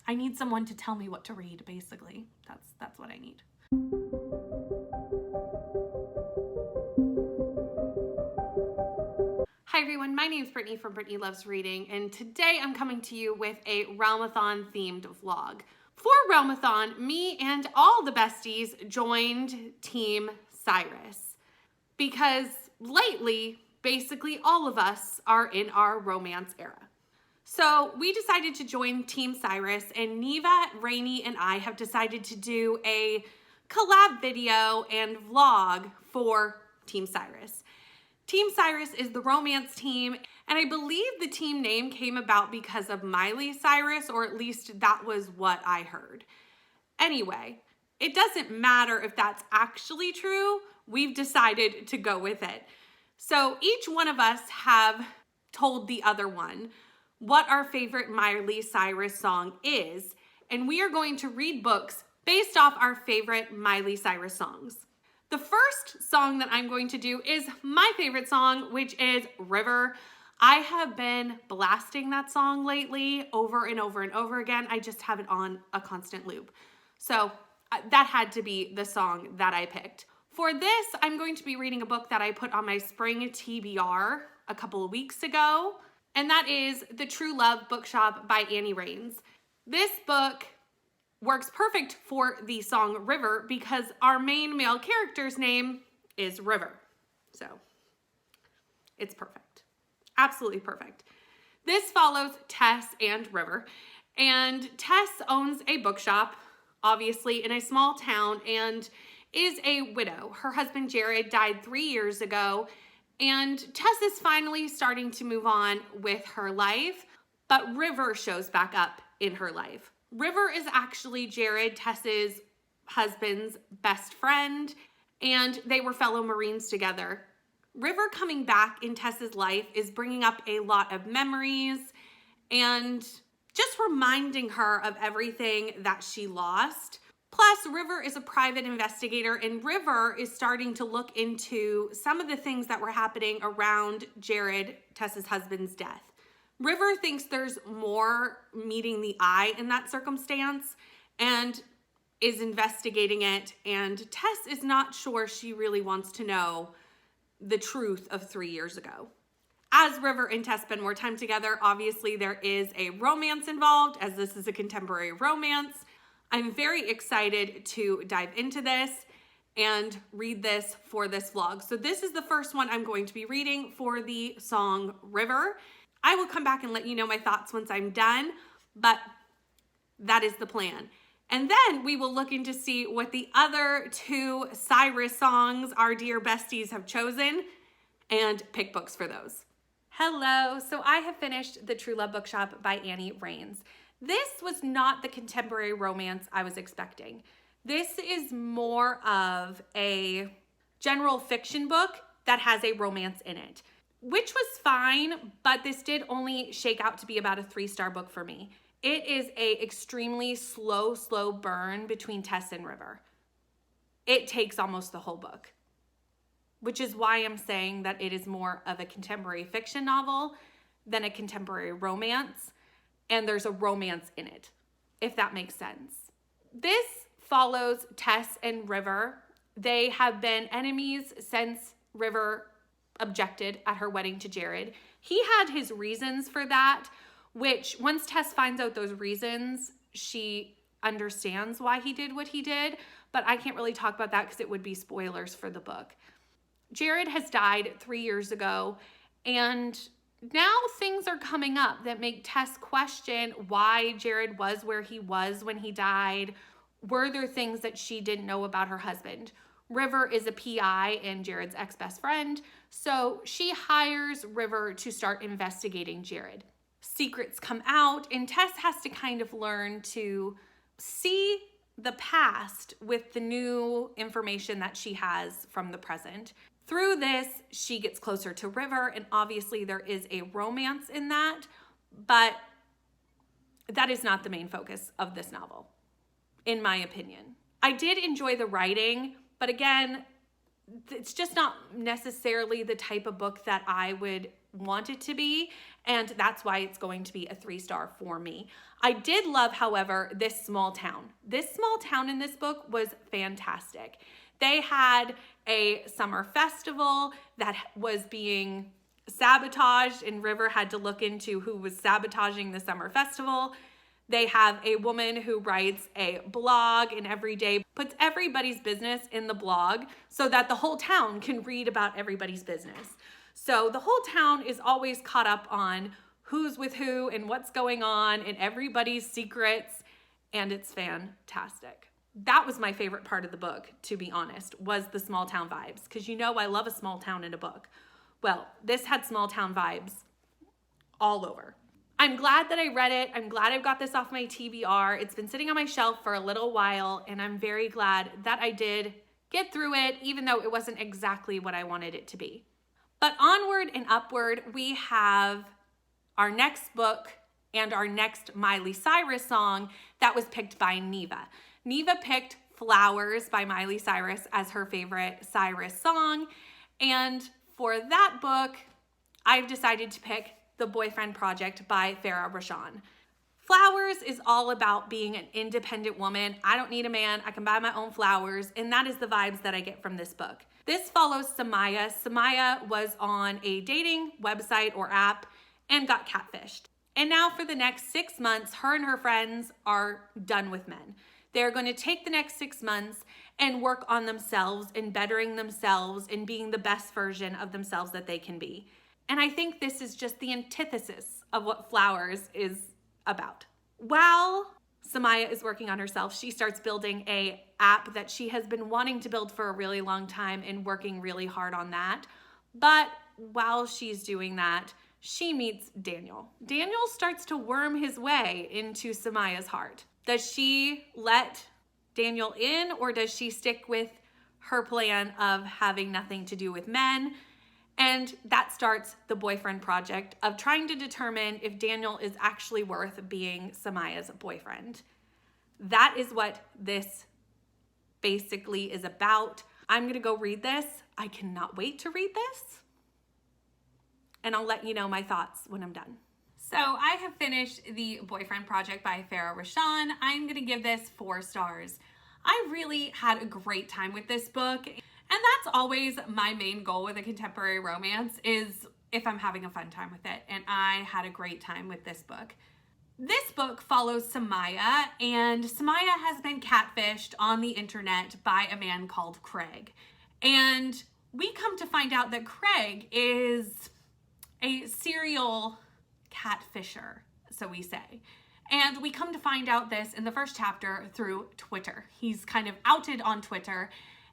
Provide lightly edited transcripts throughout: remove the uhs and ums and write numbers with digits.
I need someone to tell me what to read, basically. That's what I need. Hi everyone, my name is Brittany from Brittany Loves Reading, and today I'm coming to you with a Realmathon themed vlog. For Realmathon, me and all the besties joined Team Cyrus because lately, basically all of us are in our romance era. So we decided to join Team Cyrus, and Neva, Rainey, and I have decided to do a collab video and vlog for Team Cyrus. Team Cyrus is the romance team, and I believe the team name came about because of Miley Cyrus, or at least that was what I heard. Anyway, it doesn't matter if that's actually true. We've decided to go with it. So each one of us have told the other one what our favorite Miley Cyrus song is, and we are going to read books based off our favorite Miley Cyrus songs. The first song that I'm going to do is my favorite song, which is River. I have been blasting that song lately over and over and over again. I just have it on a constant loop. So that had to be the song that I picked. For this, I'm going to be reading a book that I put on my spring TBR a couple of weeks ago, and that is The True Love Bookshop by Annie Raines. This book works perfect for the song River because our main male character's name is River. So it's perfect. Absolutely perfect. This follows Tess and River, and Tess owns a bookshop, obviously in a small town, and is a widow. Her husband Jared died 3 years ago, and Tess is finally starting to move on with her life, but River shows back up in her life. River is actually Jared, Tess's husband's best friend, and they were fellow Marines together. River coming back in Tess's life is bringing up a lot of memories and just reminding her of everything that she lost. Plus, River is a private investigator, and River is starting to look into some of the things that were happening around Jared, Tess's husband's death. River thinks there's more meeting the eye in that circumstance and is investigating it, and Tess is not sure she really wants to know the truth of 3 years ago. As River and Tess spend more time together, obviously there is a romance involved, as this is a contemporary romance. I'm very excited to dive into this and read this for this vlog. So this is the first one I'm going to be reading for the song River. I will come back and let you know my thoughts once I'm done, but that is the plan. And then we will look into see what the other two Cyrus songs our dear besties have chosen and pick books for those. Hello, so I have finished The True Love Bookshop by Annie Raines. This was not the contemporary romance I was expecting. This is more of a general fiction book that has a romance in it, which was fine, but this did only shake out to be about a 3-star book for me. It is a extremely slow burn between Tess and River. It takes almost the whole book, which is why I'm saying that it is more of a contemporary fiction novel than a contemporary romance, and there's a romance in it, if that makes sense. This follows Tess and River. They have been enemies since River objected at her wedding to Jared. He had his reasons for that, which once Tess finds out those reasons, she understands why he did what he did, but I can't really talk about that because it would be spoilers for the book. Jared has died 3 years ago, and now things are coming up that make Tess question why Jared was where he was when he died. Were there things that she didn't know about her husband? River is a PI and Jared's ex-best friend, so she hires River to start investigating Jared. Secrets come out, and Tess has to kind of learn to see the past with the new information that she has from the present. Through this, she gets closer to River, and obviously there is a romance in that, but that is not the main focus of this novel, in my opinion. I did enjoy the writing, but again, it's just not necessarily the type of book that I would want it to be, and that's why it's going to be a 3-star for me. I did love, however, this small town. This small town in this book was fantastic. They had a summer festival that was being sabotaged, and River had to look into who was sabotaging the summer festival. They have a woman who writes a blog and every day puts everybody's business in the blog so that the whole town can read about everybody's business. So the whole town is always caught up on who's with who and what's going on and everybody's secrets, and it's fantastic. That was my favorite part of the book, to be honest, was the small town vibes, because you know I love a small town in a book. Well, this had small town vibes all over. I'm glad that I read it. I'm glad I've got this off my TBR. It's been sitting on my shelf for a little while, and I'm very glad that I did get through it, even though it wasn't exactly what I wanted it to be. But onward and upward, we have our next book and our next Miley Cyrus song that was picked by Neva. Neva picked Flowers by Miley Cyrus as her favorite Cyrus song, and for that book, I've decided to pick The Boyfriend Project by Farrah Rashan. Flowers is all about being an independent woman. I don't need a man. I can buy my own flowers, and that is the vibes that I get from this book. This follows Samaya. Samaya was on a dating website or app and got catfished. And now for the next 6 months, her and her friends are done with men. They're going to take the next 6 months and work on themselves and bettering themselves and being the best version of themselves that they can be. And I think this is just the antithesis of what Flowers is about. While Samaya is working on herself, she starts building an app that she has been wanting to build for a really long time and working really hard on that. But while she's doing that, she meets Daniel. Daniel starts to worm his way into Samaya's heart. Does she let Daniel in, or does she stick with her plan of having nothing to do with men? And that starts the boyfriend project of trying to determine if Daniel is actually worth being Samaya's boyfriend. That is what this basically is about. I'm going to go read this. I cannot wait to read this. And I'll let you know my thoughts when I'm done. So I have finished The Boyfriend Project by Farrah Rashan. I'm going to give this 4 stars. I really had a great time with this book. And that's always my main goal with a contemporary romance, is if I'm having a fun time with it. And I had a great time with this book. This book follows Samaya, and Samaya has been catfished on the internet by a man called Craig. And we come to find out that Craig is a serial catfisher, so we say. And we come to find out this in the first chapter through Twitter. He's kind of outed on Twitter.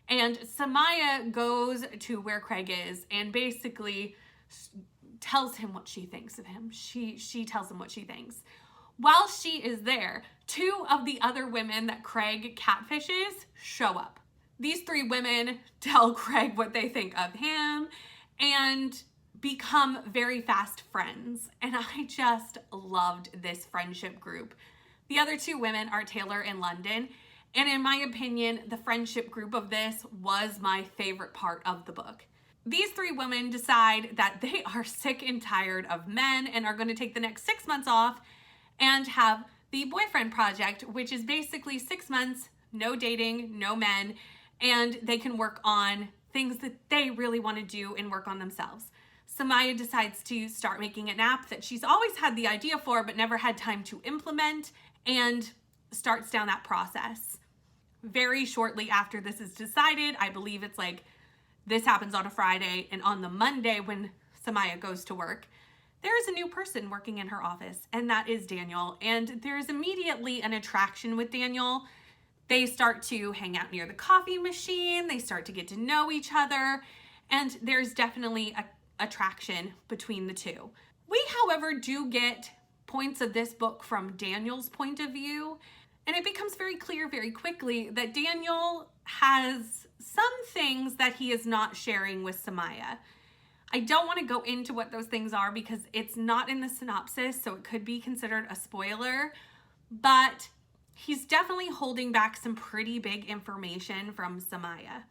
And Samaya goes to where Craig is and basically tells him what she thinks of him. She tells him what she thinks. While she is there, 2 of the other women that Craig catfishes show up. These 3 women tell Craig what they think of him and become very fast friends. And I just loved this friendship group. The other 2 women are Taylor and London. And in my opinion, the friendship group of this was my favorite part of the book. These 3 women decide that they are sick and tired of men and are going to take the next 6 months off and have the boyfriend project, which is basically 6 months, no dating, no men, and they can work on things that they really want to do and work on themselves. Samaya decides to start making an app that she's always had the idea for but never had time to implement, and starts down that process. Very shortly after this is decided, I believe it's like this happens on a Friday, and on the Monday when Samaya goes to work, there is a new person working in her office, and that is Daniel. And there is immediately an attraction with Daniel. They start to hang out near the coffee machine. They start to get to know each other, and there's definitely a attraction between the 2. We, however, do get points of this book from Daniel's point of view, and it becomes very clear very quickly that Daniel has some things that he is not sharing with Samaya. I don't want to go into what those things are because it's not in the synopsis, so it could be considered a spoiler, but he's definitely holding back some pretty big information from Samaya.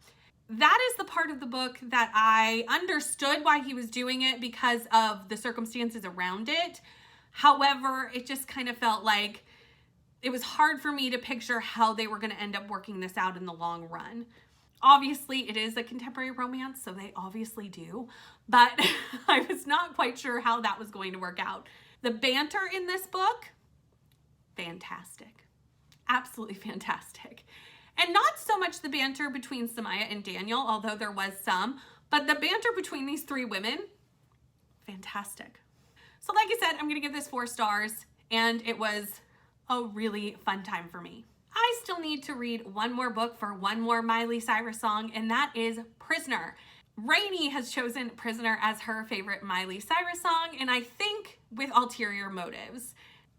that is the part of the book that I understood why he was doing it because of the circumstances around it. However, it just kind of felt like it was hard for me to picture how they were going to end up working this out in the long run. Obviously, it is a contemporary romance, so they obviously do, but I was not quite sure how that was going to work out. The banter in this book, fantastic. Absolutely fantastic. And not so much the banter between Samaya and Daniel, although there was some, but the banter between these three women, fantastic. So like I said, I'm going to give this 4 stars, and it was a really fun time for me. I still need to read one more book for one more Miley Cyrus song, and that is Prisoner. Rainey has chosen Prisoner as her favorite Miley Cyrus song, and I think with ulterior motives.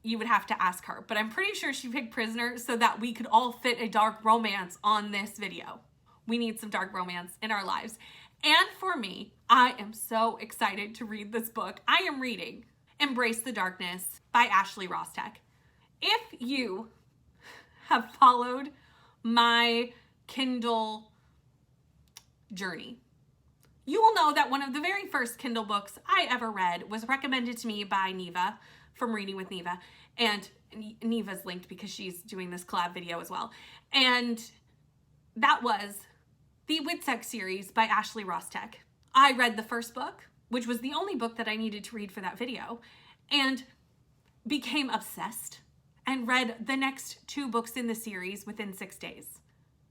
You would have to ask her, but I'm pretty sure she picked Prisoner so that we could all fit a dark romance on this video. We need some dark romance in our lives. And for me, I am so excited to read this book. I am reading Embrace the Darkness by Ashley Rostek. If you have followed my Kindle journey, you will know that one of the very first Kindle books I ever read was recommended to me by Neva from Reading with Neva, and Neva's linked because she's doing this collab video as well. And that was the Witsec series by Ashley Rostek. I read the first book, which was the only book that I needed to read for that video, and became obsessed and read the next 2 books in the series within 6 days.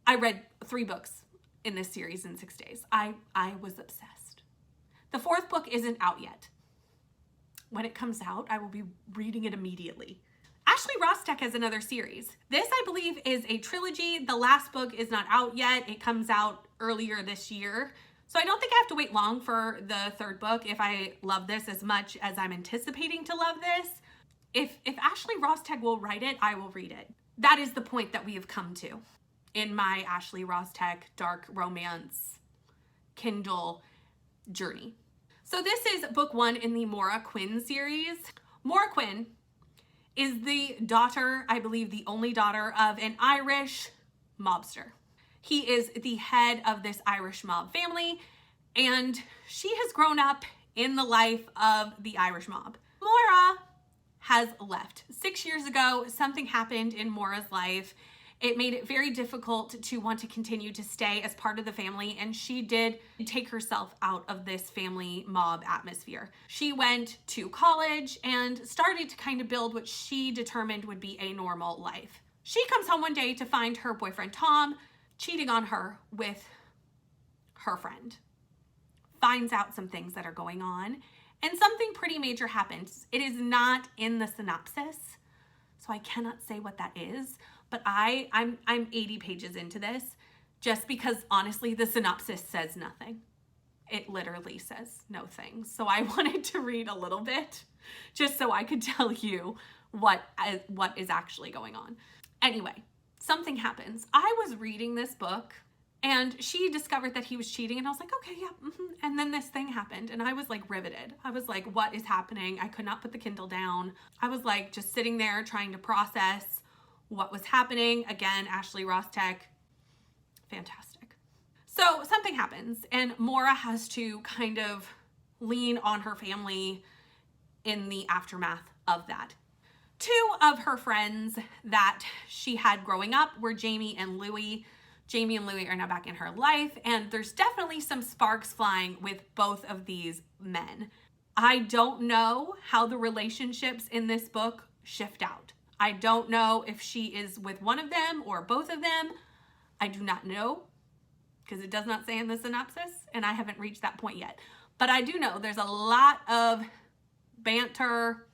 I read 3 books in this series in 6 days. I was obsessed. The 4th book isn't out yet. When it comes out, I will be reading it immediately. Ashley Rostek has another series. This, I believe, is a trilogy. The last book is not out yet. It comes out earlier this year. So I don't think I have to wait long for the 3rd book if I love this as much as I'm anticipating to love this. If Ashley Rostek will write it, I will read it. That is the point that we have come to in my Ashley Rostek dark romance Kindle journey. So this is book 1 in the Maura Quinn series. Maura Quinn is the daughter, I believe the only daughter, of an Irish mobster. He is the head of this Irish mob family, and she has grown up in the life of the Irish mob. Maura has left. 6 years ago, something happened in Maura's life. It made it very difficult to want to continue to stay as part of the family, and she did take herself out of this family mob atmosphere. She went to college and started to kind of build what she determined would be a normal life. She comes home one day to find her boyfriend Tom cheating on her with her friend. Finds out some things that are going on, and something pretty major happens. It is not in the synopsis, so I cannot say what that is. But I'm 80 pages into this just because honestly the synopsis says nothing. It literally says no things. So I wanted to read a little bit just so I could tell you what is actually going on. Anyway, something happens. I was reading this book and she discovered that he was cheating, and I was like, okay, yeah. And then this thing happened and I was like riveted. I was like, what is happening? I could not put the Kindle down. I was like just sitting there trying to process what was happening. Again, Ashley Rostek, fantastic. So something happens and Maura has to kind of lean on her family in the aftermath of that. 2 of her friends that she had growing up were Jamie and Louie. Jamie and Louie are now back in her life, and there's definitely some sparks flying with both of these men. I don't know how the relationships in this book shift out. I don't know if she is with one of them or both of them. I do not know because it does not say in the synopsis, and I haven't reached that point yet. But I do know there's a lot of banter,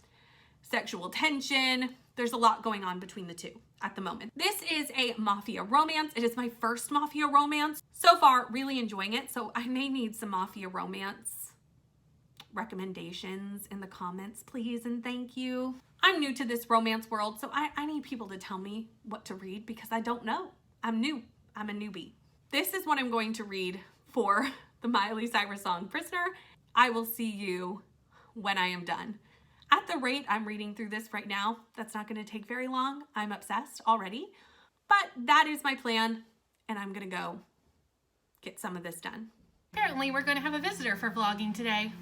sexual tension. There's a lot going on between the 2 at the moment. This is a mafia romance. It is my first mafia romance. So far, really enjoying it. So I may need some mafia romance recommendations in the comments, please, and thank you. I'm new to this romance world, so I need people to tell me what to read because I don't know. I'm new. I'm a newbie. This is what I'm going to read for the Miley Cyrus song Prisoner. I will see you when I am done. At the rate I'm reading through this right now, that's not going to take very long. I'm obsessed already, but that is my plan, and I'm going to go get some of this done. Apparently we're going to have a visitor for vlogging today.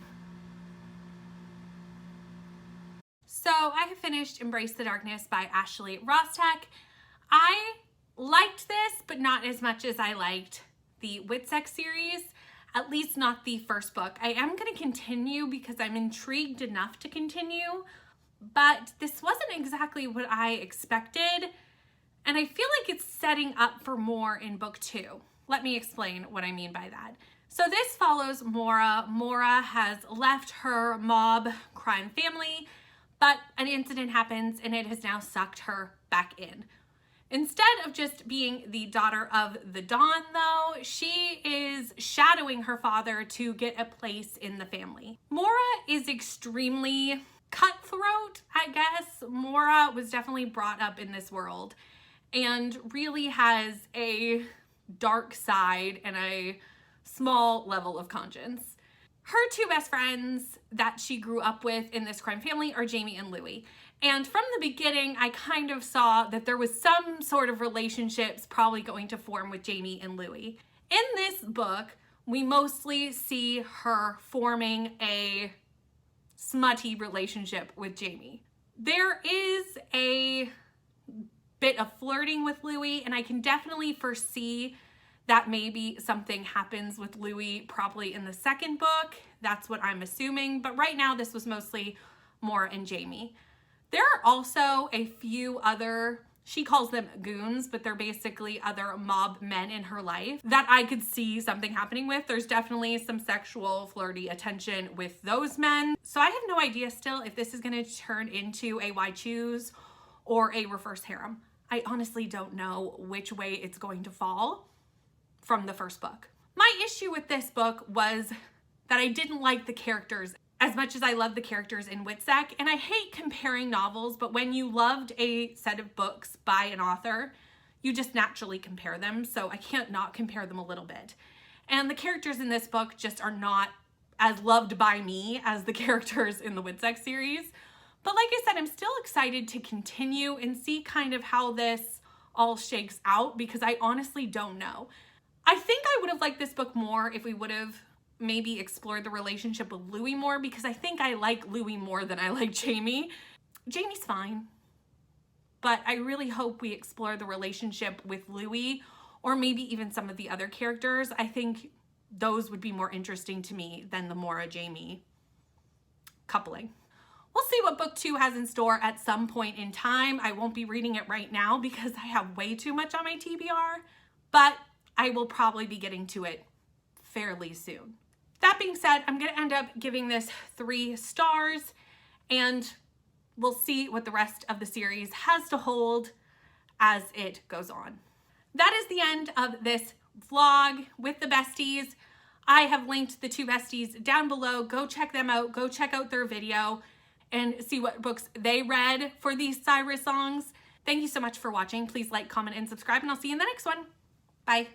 So I have finished Embrace the Darkness by Ashley Rostek. I liked this, but not as much as I liked the Whitsex series, at least not the first book. I am going to continue because I'm intrigued enough to continue, but this wasn't exactly what I expected, and I feel like it's setting up for more in book 2. Let me explain what I mean by that. So this follows Maura. Maura has left her mob crime family, but an incident happens and it has now sucked her back in. Instead of just being the daughter of the Dawn, though, she is shadowing her father to get a place in the family. Maura is extremely cutthroat, I guess. Maura was definitely brought up in this world and really has a dark side and a small level of conscience. Her two best friends that she grew up with in this crime family are Jamie and Louie. And from the beginning, I kind of saw that there was some sort of relationships probably going to form with Jamie and Louie. In this book, we mostly see her forming a smutty relationship with Jamie. There is a bit of flirting with Louie, and I can definitely foresee that maybe something happens with Louie probably in the second book. That's what I'm assuming. But right now, this was mostly Maura and Jamie. There are also a few other, she calls them goons, but they're basically other mob men in her life that I could see something happening with. There's definitely some sexual flirty attention with those men. So I have no idea still if this is going to turn into a Why Choose or a reverse harem. I honestly don't know which way it's going to fall from the first book. My issue with this book was that I didn't like the characters as much as I love the characters in Whitsex, and I hate comparing novels, but when you loved a set of books by an author, you just naturally compare them, so I can't not compare them a little bit. And the characters in this book just are not as loved by me as the characters in the Whitsex series. But like I said, I'm still excited to continue and see kind of how this all shakes out, because I honestly don't know. I think I would have liked this book more if we would have maybe explored the relationship with Louie more, because I think I like Louie more than I like Jamie. Jamie's fine, but I really hope we explore the relationship with Louie, or maybe even some of the other characters. I think those would be more interesting to me than the Maura-Jamie coupling. We'll see what book 2 has in store at some point in time. I won't be reading it right now because I have way too much on my TBR, but I will probably be getting to it fairly soon. That being said, I'm going to end up giving this 3 stars, and we'll see what the rest of the series has to hold as it goes on. That is the end of this vlog with the besties. I have linked the 2 besties down below. Go check them out. Go check out their video and see what books they read for these Cyrus songs. Thank you so much for watching. Please like, comment, and subscribe, and I'll see you in the next one. Bye.